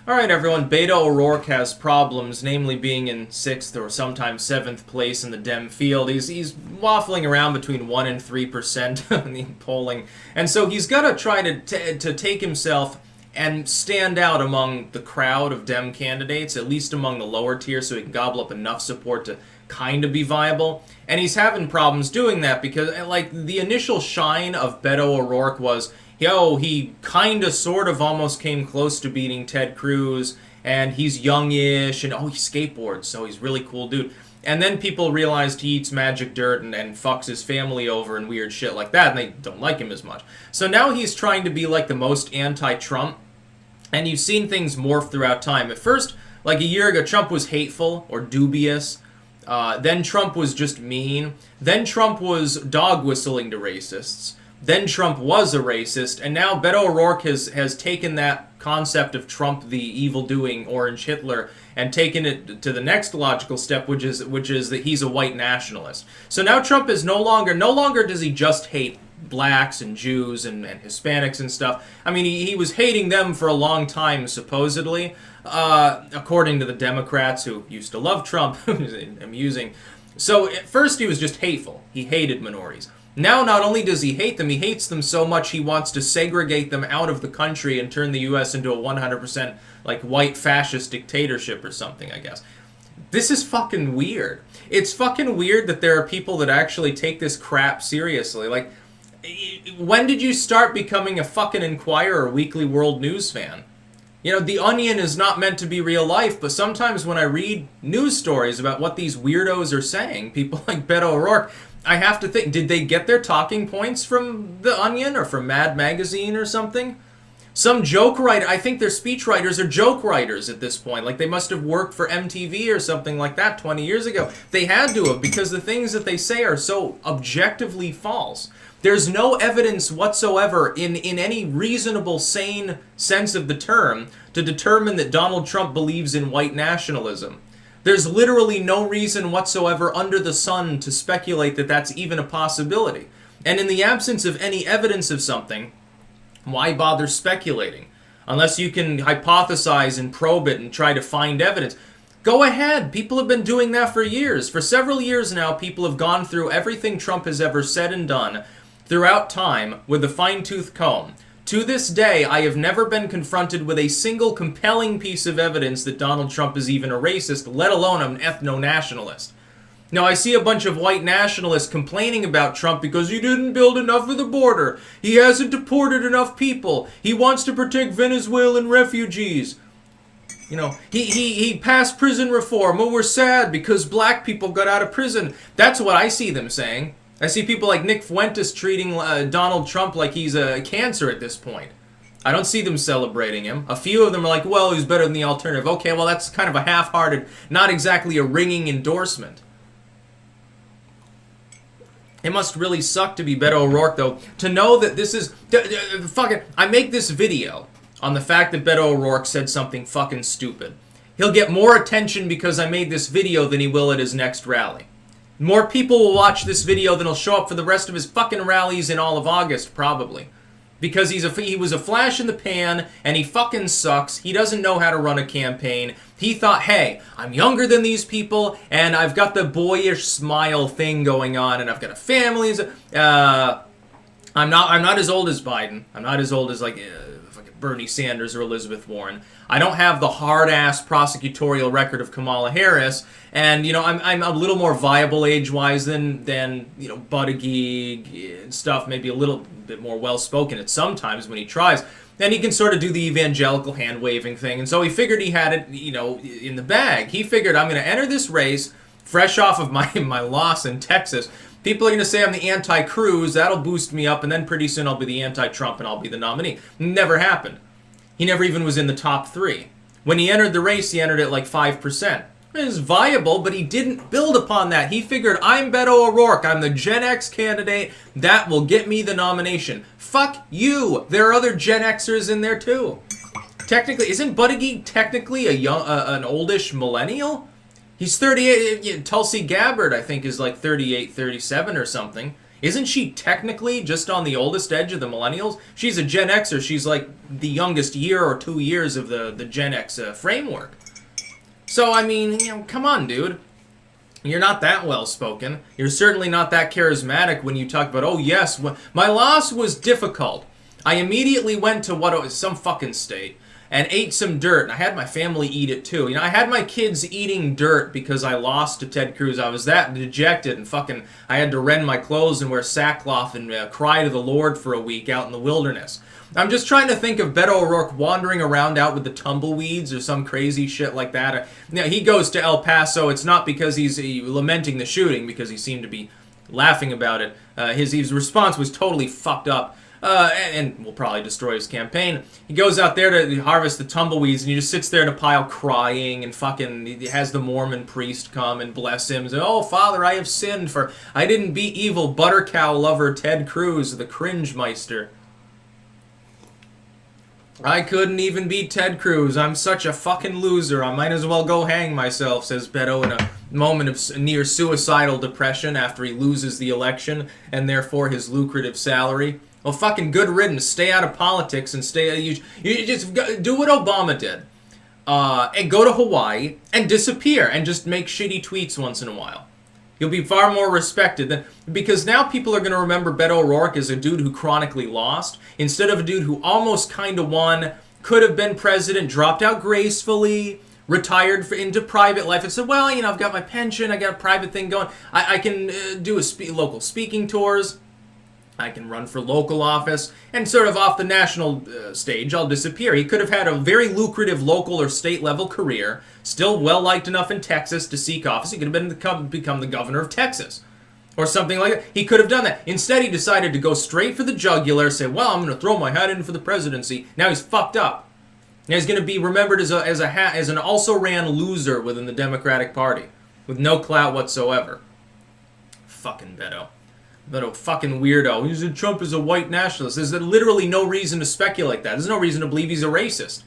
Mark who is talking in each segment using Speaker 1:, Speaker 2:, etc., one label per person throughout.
Speaker 1: Alright everyone, BetoORourke has problems, namely being in 6th or sometimes 7th place in the Dem field. He's waffling around between 1 and 3% in the polling. And so he's got to try to take himself and stand out among the crowd of Dem candidates, at least among the lower tier, so he can gobble up enough support to kind of be viable. And he's having problems doing that because, like, the initial shine of BetoORourke was, yo, he kind of, sort of, almost came close to beating Ted Cruz, and he's youngish, and oh, he skateboards, so he's a really cool dude. And then people realized he eats magic dirt and fucks his family over and weird shit like that, and they don't like him as much. So now he's trying to be like the most anti-Trump, and you've seen things morph throughout time. At first, like a year ago, Trump was hateful or dubious. Then Trump was just mean. Then Trump was dog whistling to racists. Then Trump was a racist, and now BetoORourke has taken that concept of Trump, the evil-doing Orange Hitler, and taken it to the next logical step, which is that he's a white nationalist. So now Trump is no longer does he just hate blacks and Jews and Hispanics and stuff. I mean, he was hating them for a long time, supposedly, according to the Democrats who used to love Trump. Amusing. So at first he was just hateful. He hated minorities. Now, not only does he hate them, he hates them so much he wants to segregate them out of the country and turn the U.S. into a 100% like white fascist dictatorship or something, I guess. This is fucking weird. It's fucking weird that there are people that actually take this crap seriously. Like, when did you start becoming a fucking Inquirer or Weekly World News fan? You know, The Onion is not meant to be real life, but sometimes when I read news stories about what these weirdos are saying, people like BetoORourke, I have to think, did they get their talking points from The Onion or from Mad Magazine or something? Some joke writer, I think their speechwriters are joke writers at this point. Like, they must have worked for MTV or something like that 20 years ago. They had to have, because the things that they say are so objectively false. There's no evidence whatsoever in any reasonable, sane sense of the term to determine that Donald Trump believes in white nationalism. There's literally no reason whatsoever under the sun to speculate that that's even a possibility. And in the absence of any evidence of something, why bother speculating? Unless you can hypothesize and probe it and try to find evidence. Go ahead. People have been doing that for years. For several years now, people have gone through everything Trump has ever said and done throughout time with a fine-tooth comb. To this day, I have never been confronted with a single compelling piece of evidence that Donald Trump is even a racist, let alone an ethno-nationalist. Now, I see a bunch of white nationalists complaining about Trump because he didn't build enough of the border. He hasn't deported enough people. He wants to protect Venezuelan refugees. You know, he passed prison reform. Oh, we're sad because black people got out of prison. That's what I see them saying. I see people like Nick Fuentes treating Donald Trump like he's a cancer at this point. I don't see them celebrating him. A few of them are like, well, he's better than the alternative. Okay, well, that's kind of a half-hearted, not exactly a ringing endorsement. It must really suck to be BetoORourke, though, to know that this is... fucking, I make this video on the fact that BetoORourke said something fucking stupid. He'll get more attention because I made this video than he will at his next rally. More people will watch this video than will show up for the rest of his fucking rallies in all of August, probably. Because he was a flash in the pan, and he fucking sucks. He doesn't know how to run a campaign. He thought, hey, I'm younger than these people, and I've got the boyish smile thing going on, and I've got a family. I'm not as old as Biden. I'm not as old as, like, Bernie Sanders or Elizabeth Warren. I don't have the hard-ass prosecutorial record of Kamala Harris, and, you know, I'm a little more viable age-wise than you know, Buttigieg and stuff, maybe a little bit more well-spoken at some times when he tries. Then he can sort of do the evangelical hand-waving thing, and so he figured he had it, you know, in the bag. He figured, I'm going to enter this race fresh off of my loss in Texas. People are going to say I'm the anti-Cruz, that'll boost me up, and then pretty soon I'll be the anti-Trump and I'll be the nominee. Never happened. He never even was in the top 3. When he entered the race, he entered at like 5%. It was viable, but he didn't build upon that. He figured, I'm BetoORourke, I'm the Gen X candidate, that will get me the nomination. Fuck you! There are other Gen Xers in there too. Technically, isn't Buttigieg technically an oldish millennial? He's 38, Tulsi Gabbard, I think, is like 38, 37 or something. Isn't she technically just on the oldest edge of the millennials? She's a Gen Xer. She's like the youngest year or 2 years of the Gen X framework. So, I mean, you know, come on, dude. You're not that well-spoken. You're certainly not that charismatic when you talk about, oh, yes, my loss was difficult. I immediately went to some fucking state and ate some dirt, and I had my family eat it too. You know, I had my kids eating dirt because I lost to Ted Cruz. I was that dejected, and fucking, I had to rend my clothes and wear sackcloth and cry to the Lord for a week out in the wilderness. I'm just trying to think of Beto O'Rourke wandering around out with the tumbleweeds or some crazy shit like that. You know, he goes to El Paso. It's not because he's lamenting the shooting, because he seemed to be laughing about it. His response was totally fucked up. And will probably destroy his campaign. He goes out there to harvest the tumbleweeds, and he just sits there in a pile crying, and fucking he has the Mormon priest come and bless him. And say, oh, Father, I have sinned, for I didn't beat evil butter cow lover Ted Cruz, the cringe meister. I couldn't even beat Ted Cruz. I'm such a fucking loser. I might as well go hang myself, says Beto in a moment of near suicidal depression after he loses the election, and therefore his lucrative salary. Well, fucking good riddance. Stay out of politics and stay. You just do what Obama did, and go to Hawaii and disappear and just make shitty tweets once in a while. You'll be far more respected because now people are going to remember Beto O'Rourke as a dude who chronically lost instead of a dude who almost kind of won, could have been president, dropped out gracefully, retired into private life, and said, well, you know, I've got my pension, I got a private thing going, I can do local speaking tours. I can run for local office, and sort of off the national stage, I'll disappear. He could have had a very lucrative local or state-level career, still well-liked enough in Texas to seek office. He could have become the governor of Texas, or something like that. He could have done that. Instead, he decided to go straight for the jugular, say, well, I'm going to throw my hat in for the presidency. Now he's fucked up. Now he's going to be remembered as an also-ran loser within the Democratic Party, with no clout whatsoever. Fucking Beto. Beto, fucking weirdo. He said Trump is a white nationalist. There's literally no reason to speculate that. There's no reason to believe he's a racist.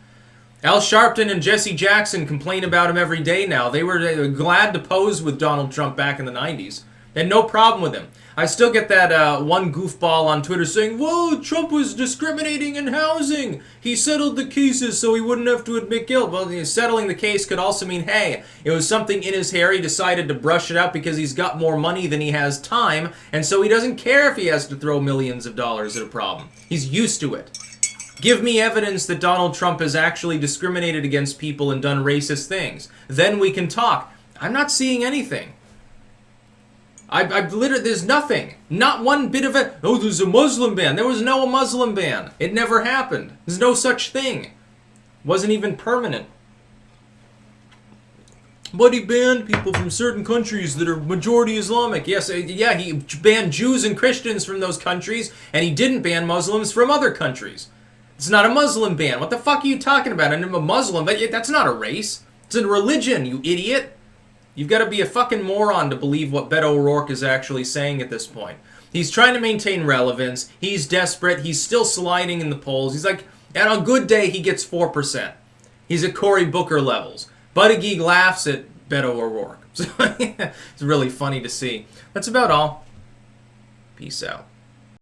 Speaker 1: Al Sharpton and Jesse Jackson complain about him every day now. They were glad to pose with Donald Trump back in the 90s. They had no problem with him. I still get that one goofball on Twitter saying, whoa, Trump was discriminating in housing. He settled the cases so he wouldn't have to admit guilt. Well, settling the case could also mean, hey, it was something in his hair. He decided to brush it out because he's got more money than he has time, and so he doesn't care if he has to throw millions of dollars at a problem. He's used to it. Give me evidence that Donald Trump has actually discriminated against people and done racist things. Then we can talk. I'm not seeing anything. I've literally, there's nothing. Not one bit of it. Oh, there's a Muslim ban. There was no Muslim ban. It never happened. There's no such thing. Wasn't even permanent. But he banned people from certain countries that are majority Islamic. Yes, yeah, he banned Jews and Christians from those countries, and he didn't ban Muslims from other countries. It's not a Muslim ban. What the fuck are you talking about? I'm a Muslim, but that's not a race. It's a religion, you idiot. You've got to be a fucking moron to believe what Beto O'Rourke is actually saying at this point. He's trying to maintain relevance. He's desperate. He's still sliding in the polls. He's like, and on a good day, he gets 4%. He's at Cory Booker levels. Buttigieg laughs at Beto O'Rourke. So it's really funny to see. That's about all. Peace out.